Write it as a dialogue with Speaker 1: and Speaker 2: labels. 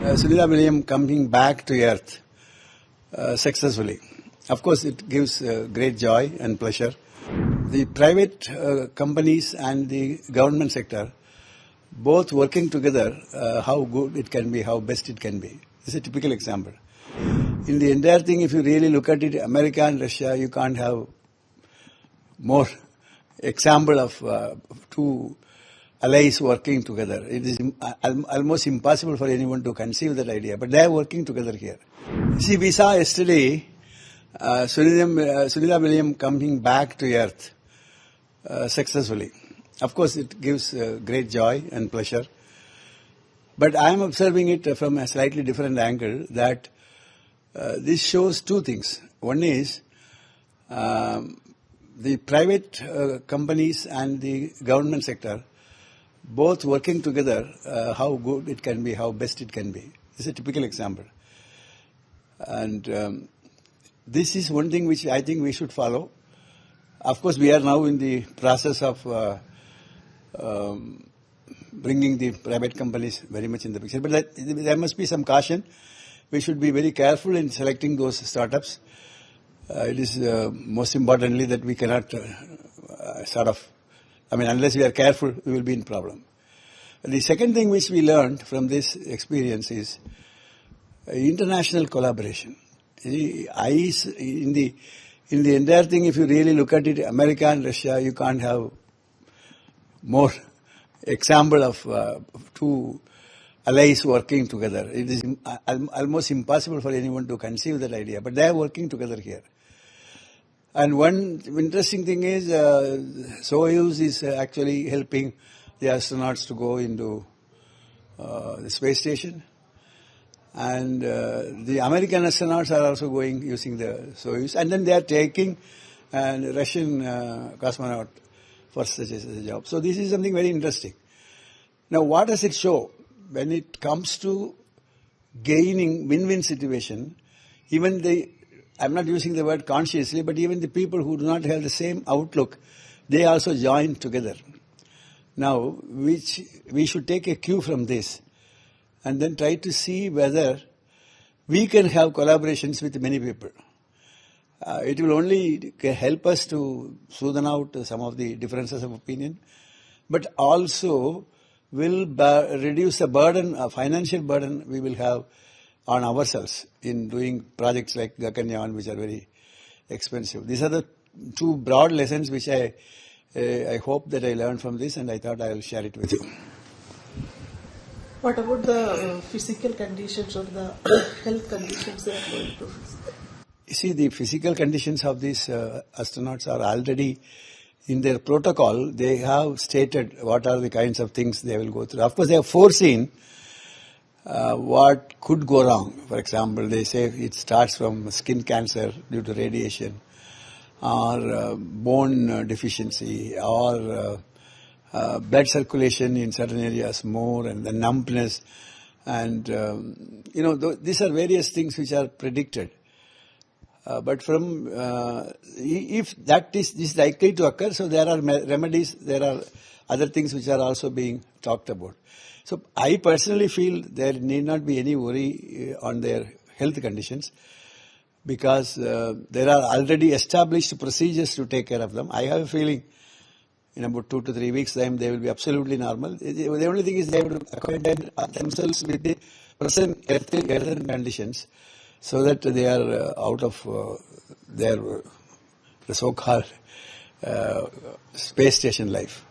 Speaker 1: Sunita Williams coming back to Earth successfully. Of course, it gives great joy and pleasure. The private companies and the government sector both working together, how good it can be, how best it can be. This is a typical example. In the entire thing, if you really look at it, America and Russia, you can't have more example of two allies working together. It is almost impossible for anyone to conceive that idea, but they are working together here. See, we saw yesterday Sunita Williams coming back to Earth successfully. Of course, it gives great joy and pleasure. But I am observing it from a slightly different angle, that this shows two things. One is the private companies and the government sector both working together, how good it can be, how best it can be. This is a typical example. And this is one thing which I think we should follow. Of course, we are now in the process of bringing the private companies very much in the picture. But there must be some caution. We should be very careful in selecting those startups. It is most importantly that we cannot unless we are careful, we will be in problem. The second thing which we learned from this experience is international collaboration. In the entire thing, if you really look at it, America and Russia, you can't have more example of two allies working together. It is almost impossible for anyone to conceive that idea, but they are working together here. And one interesting thing is Soyuz is actually helping the astronauts to go into the space station. And the American astronauts are also going using the Soyuz. And then they are taking a Russian cosmonaut for such a job. So this is something very interesting. Now, what does it show? When it comes to gaining win-win situation, even I'm not using the word consciously, but even the people who do not have the same outlook, they also join together. Now, we should take a cue from this and then try to see whether we can have collaborations with many people. It will only help us to smoothen out some of the differences of opinion, but also will reduce the burden, a financial burden we will have on ourselves in doing projects like Gaganyaan, which are very expensive. These are the two broad lessons which I hope that I learned from this, and I thought I will share it with you.
Speaker 2: What about the physical conditions or the health conditions they are going to face?
Speaker 1: You see, the physical conditions of these astronauts are already in their protocol. They have stated what are the kinds of things they will go through. Of course, they have foreseen what could go wrong. For example, they say it starts from skin cancer due to radiation, or bone deficiency, or blood circulation in certain areas more, and the numbness, and these are various things which are predicted. But from if that is likely to occur, so there are remedies, there are other things which are also being talked about. So I personally feel there need not be any worry on their health conditions, because there are already established procedures to take care of them. I have a feeling in about 2 to 3 weeks' time they will be absolutely normal. The only thing is they have to acquaint themselves with the present earth conditions, so that they are out of their so-called space station life.